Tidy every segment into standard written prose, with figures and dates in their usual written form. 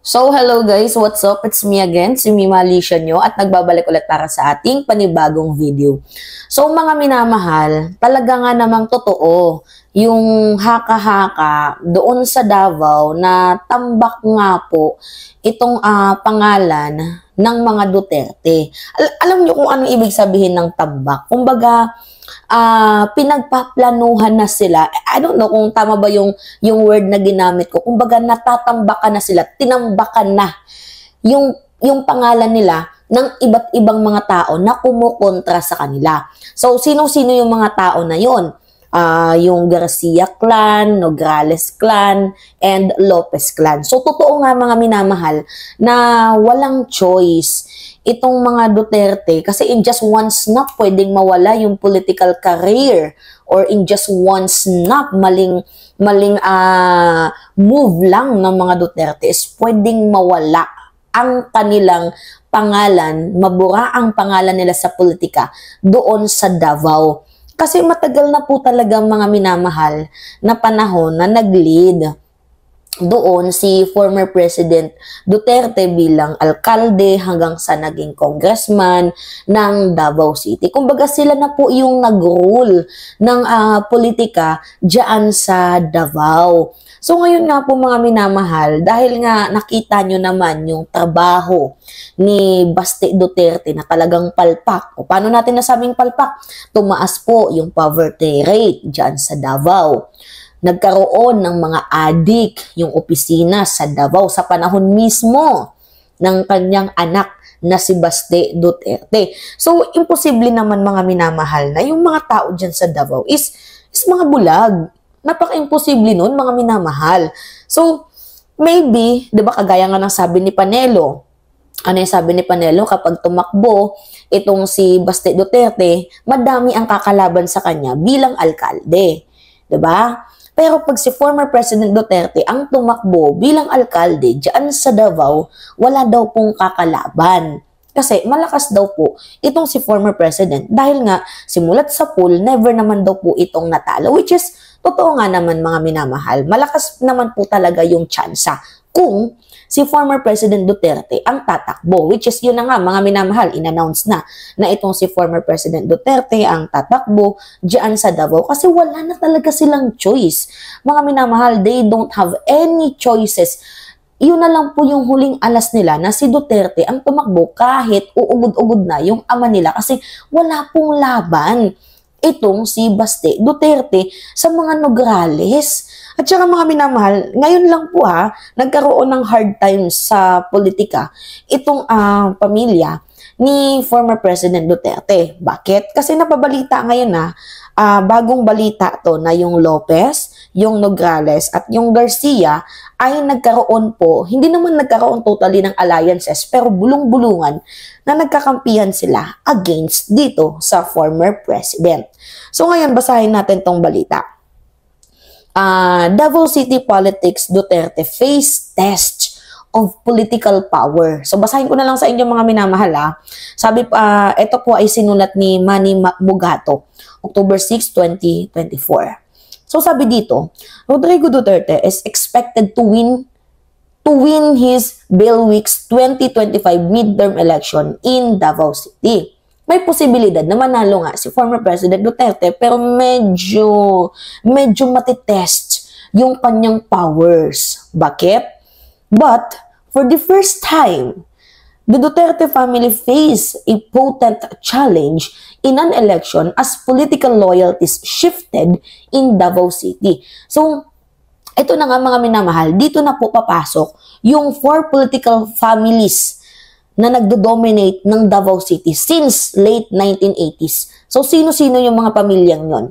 So, hello guys, what's up? It's me again, si Mima Alicia nyo at nagbabalik ulit para sa ating panibagong video. So, mga minamahal, talaga nga namang totoo yung haka-haka doon sa Davao na tambak nga po itong pangalan ng mga Duterte. Alam nyo kung anong ibig sabihin ng tambak? Kumbaga, pinagpaplanuhan na sila. I don't know kung tama ba yung word na ginamit ko. Kumbaga natatambakan na sila, tinambakan na yung pangalan nila ng iba't ibang mga tao na kumukontra sa kanila. So, sino-sino yung mga tao na yon? Yung Garcia clan, Nograles clan, and Lopez clan. So, totoo nga mga minamahal na walang choice itong mga Duterte kasi in just one snap pwedeng mawala yung political career or in just one snap maling move lang ng mga Duterte is pwedeng mawala ang kanilang pangalan, mabura ang pangalan nila sa politika doon sa Davao. Kasi matagal na po talaga mga minamahal na panahon na nag-lead doon si former President Duterte bilang alkalde hanggang sa naging congressman ng Davao City. Kumbaga sila na po yung nag-rule ng politika dyan sa Davao. So ngayon nga po mga minamahal, dahil nga nakita nyo naman yung trabaho ni Baste Duterte na talagang palpak. O paano natin nasabing palpak? Tumaas po yung poverty rate dyan sa Davao. Nagkaroon ng mga adik yung opisina sa Davao sa panahon mismo ng kanyang anak na si Baste Duterte. So, imposible naman mga minamahal na yung mga tao dyan sa Davao is mga bulag. Napaka-imposible nun mga minamahal. So, maybe, di ba kagaya nga ng sabi ni Panelo, ano yung sabi ni Panelo, kapag tumakbo itong si Baste Duterte, madami ang kakalaban sa kanya bilang alkalde. Di ba? Pero pag si former President Duterte ang tumakbo bilang alkalde dyan sa Davao, wala daw pong kakalaban. Kasi malakas daw po itong si former President dahil nga simulat sa poll, never naman daw po itong natalo. Which is, totoo nga naman mga minamahal, malakas naman po talaga yung tsansa kung si former President Duterte ang tatakbo. Which is yun na nga mga minamahal, in-announce na itong si former President Duterte ang tatakbo dyan sa Davao kasi wala na talaga silang choice. Mga minamahal, they don't have any choices. Yun na lang po yung huling alas nila na si Duterte ang tumakbo kahit uugod-ugod na yung ama nila kasi wala pong laban itong si Baste Duterte sa mga Nograles. At saka mga minamahal, ngayon lang po nagkaroon ng hard times sa politika itong pamilya ni former President Duterte. Bakit? Kasi napabalita ngayon bagong balita to na yung Lopez, yung Nograles at yung Garcia ay nagkaroon po, hindi naman nagkaroon totally ng alliances pero bulong-bulungan na nagkakampihan sila against dito sa former president. So ngayon basahin natin tong balita. Davao City politics, Duterte face test of political power. So basahin ko na lang sa inyo mga minamahal. Sabi ito po ay sinulat ni Manny Mugato, October 6, 2024. So sabi dito, Rodrigo Duterte is expected to win his Bill Weeks 2025 midterm election in Davao City. May posibilidad na manalo nga si former President Duterte pero medyo matitest yung kanyang powers. Bakit? But for the first time, the Duterte family face a potent challenge in an election as political loyalties shifted in Davao City. So, ito na nga mga minamahal, dito na po papasok yung four political families na nagdo-dominate ng Davao City since late 1980s. So, sino-sino yung mga pamilyang yon?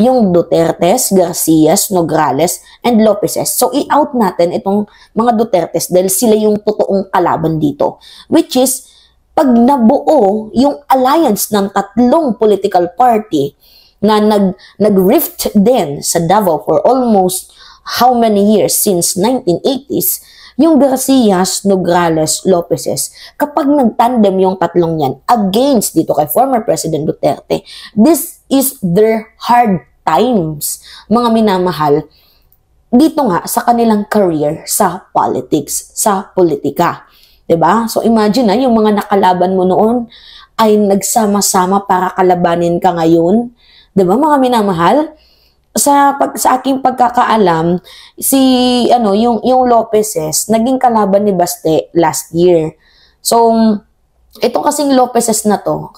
Yung Dutertes, Garcias, Nograles, and Lopezes. So, i-out natin itong mga Dutertes dahil sila yung totoong kalaban dito. Which is, pag nabuo yung alliance ng tatlong political party na nag-rift din sa Davao for almost how many years since 1980s, yung Garcias, Nograles, Lopezes, kapag nagtandem yung tatlong yan against dito kay former President Duterte, this is their hard times, mga minamahal. dito nga sa kanilang career sa politics, sa politika. 'Di ba? So imagine na yung mga nakalaban mo noon ay nagsama-sama para kalabanin ka ngayon. 'Di ba mga minamahal? Sa aking pagkakaalam, yung Lopezes naging kalaban ni Baste last year. So itong kasing Lopezes na to,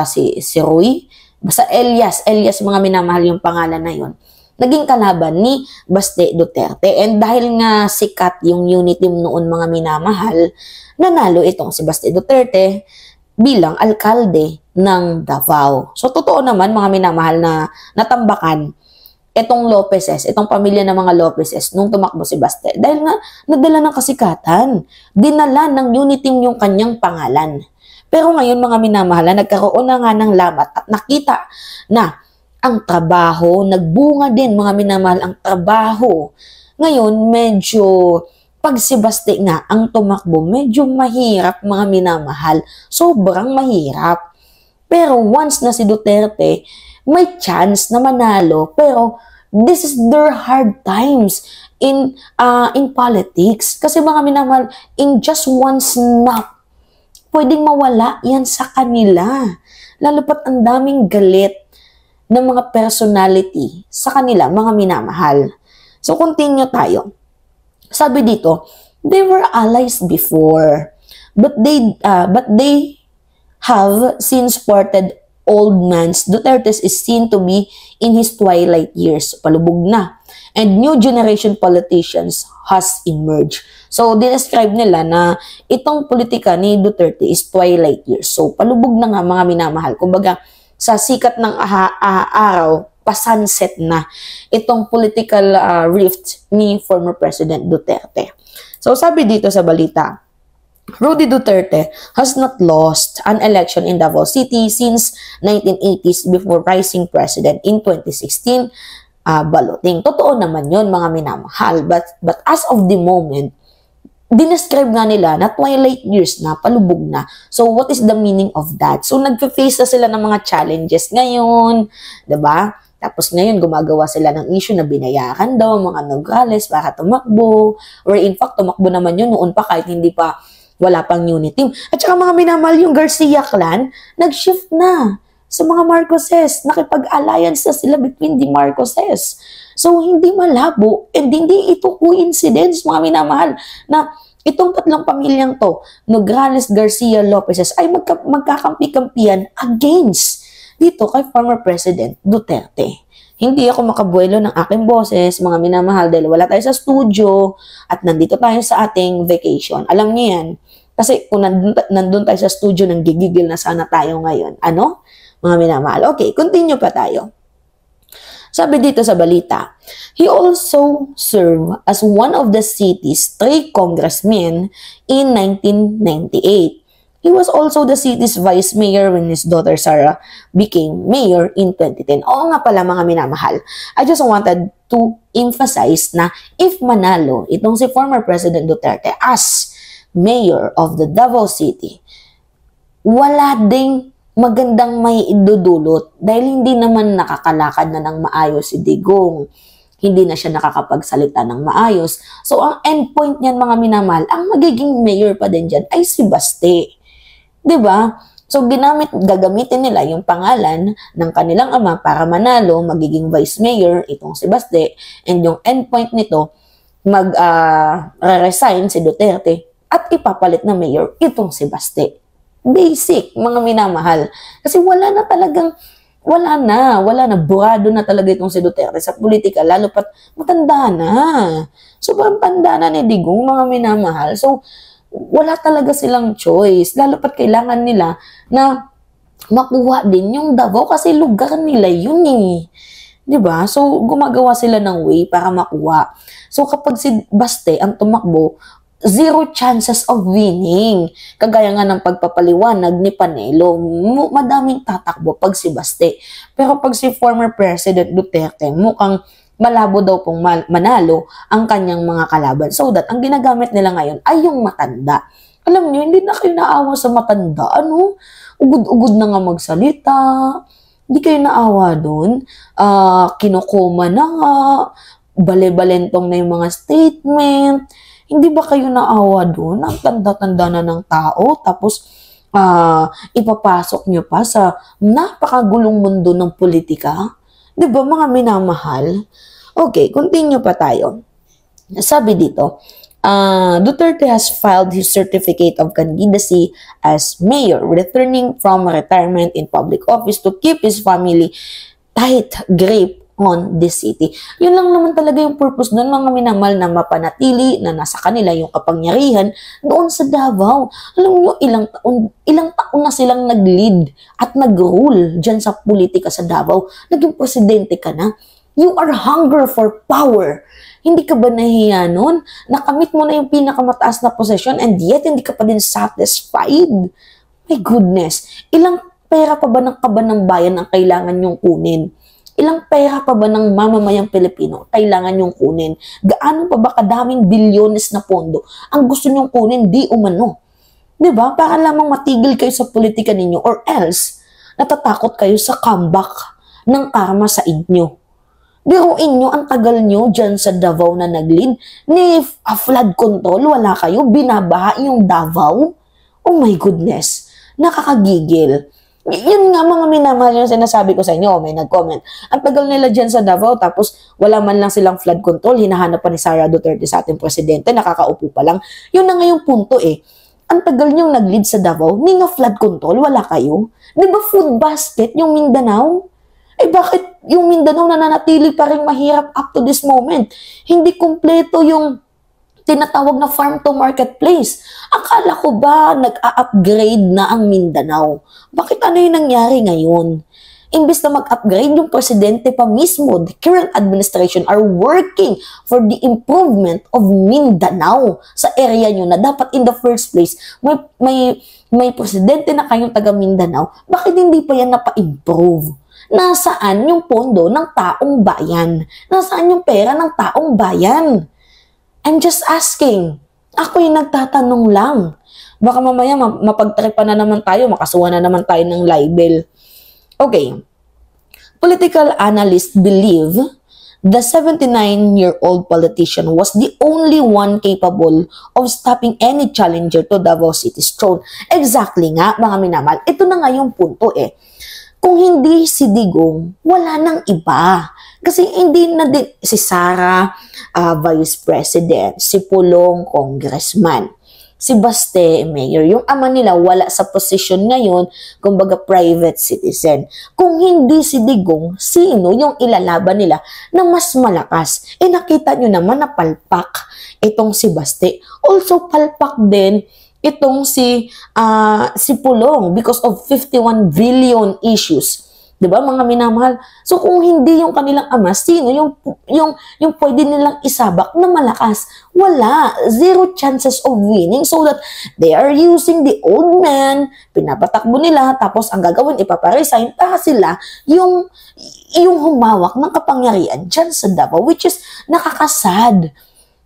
si Roy, basta Elias mga minamahal yung pangalan na yon, naging kalaban ni Baste Duterte. And dahil nga sikat yung unity noon mga minamahal, nanalo itong si Baste Duterte bilang alkalde ng Davao. So totoo naman mga minamahal na natambakan itong Lopezes, itong pamilya ng mga Lopezes nung tumakbo si Baste. Dahil nga nadala ng kasikatan, dinala ng unity yung kanyang pangalan. Pero ngayon mga minamahal, nagkaroon na nga ng lamat at nakita na ang trabaho, nagbunga din mga minamahal ang trabaho. Ngayon, medyo pag si Baste nga ang tumakbo, medyo mahirap mga minamahal. Sobrang mahirap. Pero once na si Duterte, may chance na manalo. Pero this is their hard times in politics. Kasi mga minamahal, in just one snap, pwedeng mawala yan sa kanila. Lalo pat ang daming galit ng mga personality sa kanila, mga minamahal. So, continue tayo. Sabi dito, they were allies before, but they have since parted old man's. Duterte is seen to be in his twilight years. Palubog na. And new generation politicians has emerged. So, describe nila na itong politika ni Duterte is twilight years. So, palubog na nga mga minamahal. Kumbaga, sa sikat ng araw, pasunset na itong political rift ni former President Duterte. So, sabi dito sa balita, Rudy Duterte has not lost an election in Davao City since 1980s before rising president in 2016 balloting. Totoo naman yun mga minamahal. But as of the moment, dinescribe nga nila na twilight years na, palubog na. So, what is the meaning of that? So, nagfe-face na sila ng mga challenges ngayon, diba? Tapos ngayon, gumagawa sila ng issue na binayaran daw mga Nograles para tumakbo. Or in fact, tumakbo naman yun noon pa kahit hindi pa wala pang unity team. At saka mga minamahal, yung Garcia clan, nag-shift na sa mga Marcoses. Nakipag-alliance na sila between the Marcoses. So, hindi malabo and hindi ito coincidence, mga minamahal, na itong tatlong pamilyang to, Nograles, Garcia, Lopezes, ay magkakampi-kampiyan against dito kay former President Duterte. Hindi ako makabuelo ng aking boses, mga minamahal, dahil wala tayo sa studio at nandito tayo sa ating vacation. Alam niyo yan. Kasi kung nandun tayo sa studio, nanggigigil na sana tayo ngayon. Ano? Mga minamahal. Okay, continue pa tayo. Sabi dito sa balita, he also served as one of the city's 3 congressmen in 1998. He was also the city's vice mayor when his daughter Sarah became mayor in 2010. Oo nga pala mga minamahal. I just wanted to emphasize na if manalo itong si former President Duterte as mayor of the Davao City, wala ding magandang may idudulot dahil hindi naman nakakalakad na ng maayos si Digong. Hindi na siya nakakapagsalita ng maayos. So, ang endpoint niyan mga minamahal, ang magiging mayor pa din dyan ay si Baste. Diba? So, gagamitin nila yung pangalan ng kanilang ama para manalo, magiging vice mayor, itong si Baste, and yung endpoint nito, mag-resign si Duterte, at ipapalit na mayor, itong si Baste. Basic, mga minamahal. Kasi wala na, burado na talaga itong si Duterte sa politika, lalo pat matanda na. Sobrang tanda na ni Digong, mga minamahal. So, wala talaga silang choice. Lalo pat kailangan nila na makuha din yung Davao kasi lugar nila yun eh. 'Di ba? So, gumagawa sila ng way para makuha. So, kapag si Baste ang tumakbo, 0 chances of winning. Kagaya nga ng pagpapaliwanag ni Panelo, madaming tatakbo pag si Baste. Pero pag si former President Duterte, mukhang malabo daw pong manalo ang kanyang mga kalaban. So that, ang ginagamit nila ngayon ay yung matanda. Alam niyo, hindi na kayo naawa sa matanda. Ano? Ugod-ugod na nga magsalita. Hindi kayo naawa doon. Kinukuma na nga. bale-balentong na yung mga statement. Hindi ba kayo naawa doon? Ang tanda-tanda na ng tao, tapos ipapasok nyo pa sa napakagulong mundo ng politika? Di ba mga minamahal? Okay, continue pa tayo. Sabi dito, Duterte has filed his certificate of candidacy as mayor, returning from retirement in public office to keep his family tight grip on the city. Yun lang naman talaga yung purpose doon, mga minamahal, na mapanatili na nasa kanila yung kapangyarihan doon sa Davao. Alam nyo, ilang taon na silang nag-lead at nag-rule dyan sa politika sa Davao. Naging presidente ka na. You are hunger for power. Hindi ka ba nahiya nun? Nakamit mo na yung pinakamataas na posisyon and yet hindi ka pa din satisfied? My goodness. Ilang pera pa ba ng kaban ng bayan ang kailangan yung kunin? Ilang pera pa ba ng mamamayang Pilipino kailangan yung kunin? Gaano pa ba kadaming bilyones na pondo ang gusto nyong kunin? Di umano. Diba? Para lamang matigil kayo sa politika ninyo, or else natatakot kayo sa comeback ng karma sa inyo. Biruin nyo, ang tagal nyo dyan sa Davao na nag-lead, ni flood control, wala kayo, binabaha yung Davao. Oh my goodness, nakakagigil. Yun nga mga minamahal yung sinasabi ko sa inyo, may nag-comment. Ang tagal nila dyan sa Davao, tapos wala man lang silang flood control, hinahanap pa ni Sara Duterte sa ating presidente, nakakaupo pa lang. Yun na nga yung punto eh. Ang tagal nyo nag-lead sa Davao, ni nga flood control, wala kayo. Di ba food basket yung Mindanao? Eh bakit yung Mindanao nananatili pa rin mahirap up to this moment? Hindi kumpleto yung tinatawag na farm to marketplace. Akala ko ba nag-a-upgrade na ang Mindanao? Bakit ano yung nangyari ngayon? Imbes na mag-upgrade, yung presidente pa mismo, the current administration are working for the improvement of Mindanao sa area nyo na dapat in the first place, may presidente na kayong taga Mindanao, bakit hindi pa yan napa-improve? Nasaan yung pondo ng taong bayan? Nasaan yung pera ng taong bayan? I'm just asking. Ako yung nagtatanong lang. Baka mamaya mapagtripan na naman tayo, makasuha na naman tayo ng libel. Okay. Political analysts believe the 79-year-old politician was the only one capable of stopping any challenger to Davao City's throne. Exactly nga, mga minamahal. Ito na nga yung punto eh. Kung hindi si Digong, wala nang iba. Kasi hindi na din si Sara, Vice President, si Pulong, Congressman, si Baste, Mayor. Yung ama nila wala sa posisyon ngayon, kumbaga private citizen. Kung hindi si Digong, sino yung ilalaban nila na mas malakas? Eh nakita nyo naman na palpak itong si Baste. Also palpak din itong si Pulong because of 51 billion issues. 'Di ba mga minamahal? So kung hindi yung kanilang ama, sino yung pwede nilang isabak na malakas? Wala, zero chances of winning, so that they are using the old man, pinapatakbo nila, tapos ang gagawin ipaparesign, sila yung humawak ng kapangyarihan dyan sa Davao, which is nakakasad.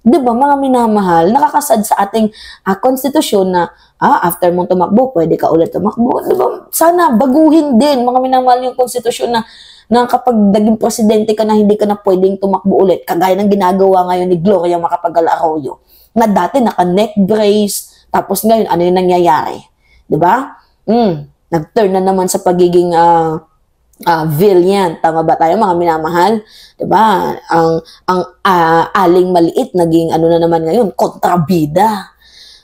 Diba mga minamahal, nakakasad sa ating konstitusyon na after mong tumakbo, pwede ka ulit tumakbo. Diba? Sana baguhin din mga minamahal yung konstitusyon na kapag naging presidente ka na, hindi ka na pwedeng tumakbo ulit. Kagaya ng ginagawa ngayon ni Gloria Macapagal-Arroyo. Na dati naka-neck brace, tapos ngayon ano yung nangyayari? Diba? Nag-turn na naman sa pagiging villain. Tama ba tayo mga minamahal? Diba? Ang aling maliit naging ano na naman ngayon, kontrabida.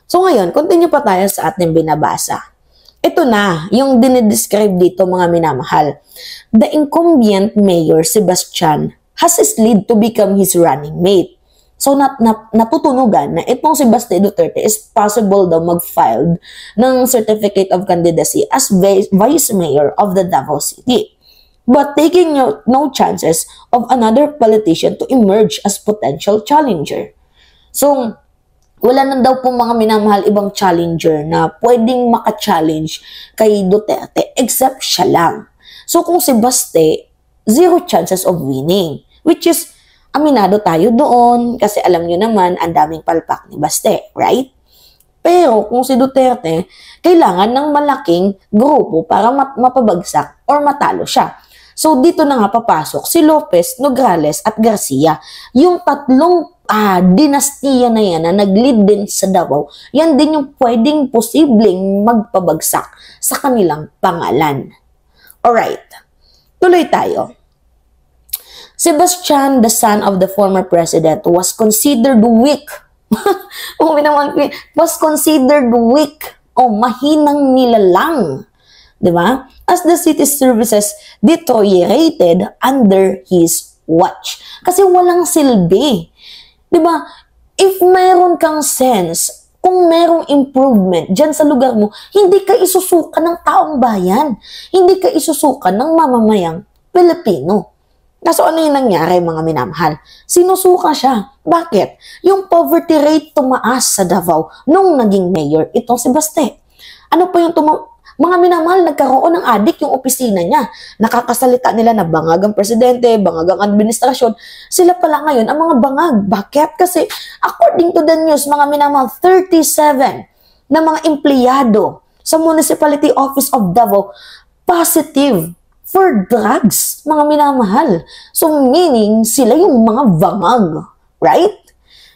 So ngayon, continue pa tayo sa ating binabasa. Ito na, yung dinidescribe dito mga minamahal. The incumbent mayor, Sebastian, has slid to become his running mate. So natutunugan na itong si Baste Duterte is possible daw mag-file ng certificate of candidacy as vice mayor of the Davao City, but taking no chances of another politician to emerge as potential challenger. So, wala na daw po mga minamahal ibang challenger na pwedeng maka-challenge kay Duterte except siya lang. So, kung si Baste, zero chances of winning, which is, aminado tayo doon kasi alam nyo naman ang daming palpak ni Baste, right? Pero kung si Duterte, kailangan ng malaking grupo para mapabagsak or matalo siya. So dito na nga papasok si Lopez, Nograles at Garcia. Yung tatlong dinastiya na yan na nag-lead din sa Davao, yan din yung pwedeng posibleng magpabagsak sa kanilang pangalan. Alright, tuloy tayo. Sebastian, the son of the former president, was considered weak. Was considered weak o mahinang nilalang. Diba? As the city services deteriorated under his watch. Kasi walang silbi. Diba? If meron kang sense, kung merong improvement dyan sa lugar mo, hindi ka isusuka ng taong bayan. Hindi ka isusuka ng mamamayang Pilipino. So ano yung nangyari, mga minamahal? Sinusuka siya. Bakit? Yung poverty rate tumaas sa Davao nung naging mayor itong si Baste. Ano pa yung mga minamahal, nagkaroon ng adik yung opisina niya. Nakakasalita nila na bangagang presidente, bangagang administrasyon. Sila pala ngayon ang mga bangag. Bakit? Kasi according to the news, mga minamahal, 37 na mga empleyado sa Municipality Office of Davao positive for drugs, mga minamahal. So meaning, sila yung mga bangag. Right?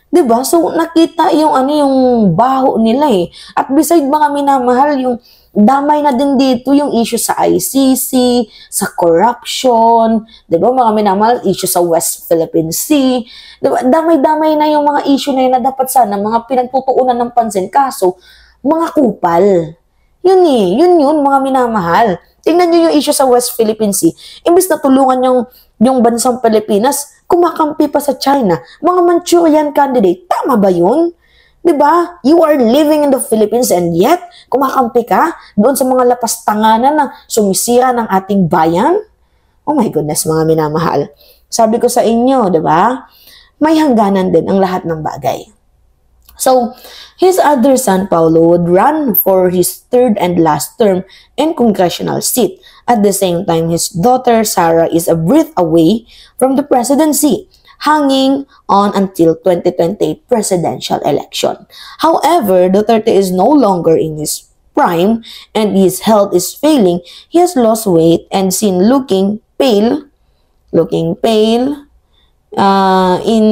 Diba? So nakita yung yung baho nila eh. At beside mga minamahal, yung damay na din dito yung issue sa ICC, sa corruption, di ba mga minamahal, issue sa West Philippine Sea, di ba? Damay-damay na yung mga issue na yun na dapat sana mga pinagtutuunan ng pansin. Kaso, mga kupal. Yun mga minamahal. Tingnan nyo yung issue sa West Philippine Sea. Imbis na tulungan yung bansang Pilipinas, kumakampi pa sa China. Mga Manchurian candidate, tama ba yun? Diba? You are living in the Philippines and yet, kumakampi ka doon sa mga lapastanganan na sumisira ng ating bayan? Oh my goodness, mga minamahal. Sabi ko sa inyo, diba? May hangganan din ang lahat ng bagay. So, his other son, Paulo, would run for his third and last term in congressional seat. At the same time, his daughter, Sarah, is a breath away from the presidency, hanging on until 2028 presidential election. However, Duterte is no longer in his prime and his health is failing. He has lost weight and seen looking pale in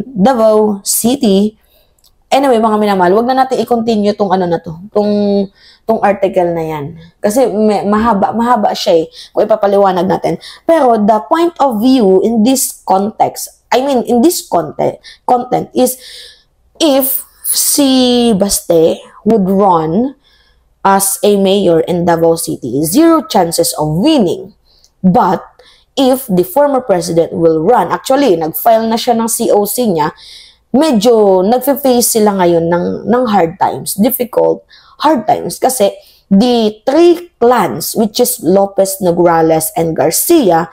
Davao City. Anyway, mga minamahal, wag na natin i-continue tong tong article na yan. Kasi mahaba siya eh, kung ipapaliwanag natin. Pero the point of view in this context, in this content is if si Baste would run as a mayor in Davao City, 0 chances of winning. But if the former president will run, actually, nag-file na siya ng COC niya, medyo nagfe-face sila ngayon ng hard times, hard times, kasi the 3 clans, which is Lopez, Nograles, and Garcia,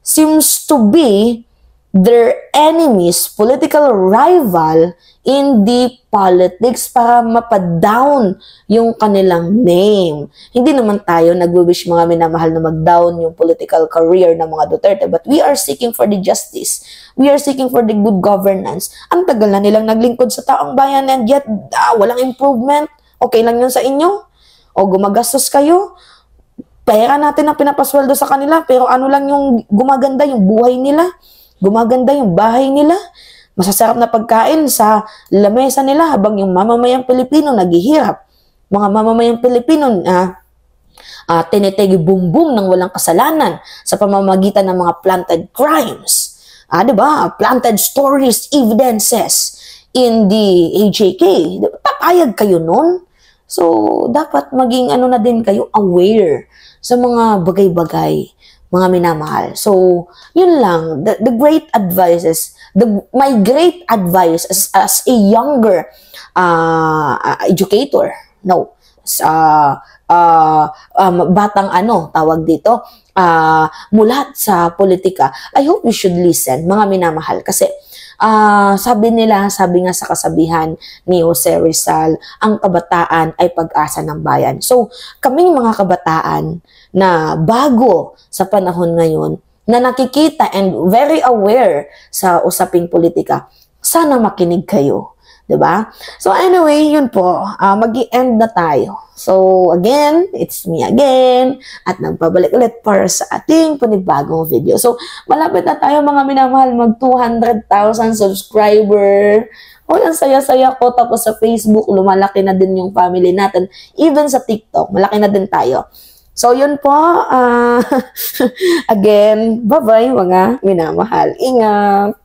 seems to be their enemies, political rival in the politics para mapadown yung kanilang name. Hindi naman tayo nag-wish, mga minamahal, na mag-down yung political career ng mga Duterte, but we are seeking for the justice. We are seeking for the good governance. Ang tagal na nilang naglingkod sa taong bayan and yet walang improvement. Okay lang yun sa inyo? O gumagastos kayo? Pera natin ang pinapasweldo sa kanila, pero ano lang yung gumaganda yung buhay nila? Gumaganda yung bahay nila, masasarap na pagkain sa lamesa nila habang yung mamamayang Pilipino naghihirap. Mga mamamayang Pilipino tinitegi bumbum ng walang kasalanan sa pamamagitan ng mga planted crimes. Diba? Planted stories, evidences in the AJK. Papayag kayo nun? So, dapat maging na din kayo aware sa mga bagay-bagay, mga minamahal. So, yun lang. The great advice is, my great advice as a younger educator, batang tawag dito, mulat sa politika, I hope you should listen, mga minamahal. Kasi, sabi nga sa kasabihan ni Jose Rizal, ang kabataan ay pag-asa ng bayan. So, kaming mga kabataan na bago sa panahon ngayon, na nakikita and very aware sa usaping politika, sana makinig kayo. 'Diba? So anyway, yun po, mag-i-end na tayo. So again, it's me again, at nagpabalik ulit para sa ating panibagong video. So malapit na tayo mga minamahal, mag 200,000 subscriber. O ang saya-saya ko, tapos sa Facebook, lumalaki na din yung family natin. Even sa TikTok, malaki na din tayo. So yun po, again, bye-bye mga minamahal. Ingat!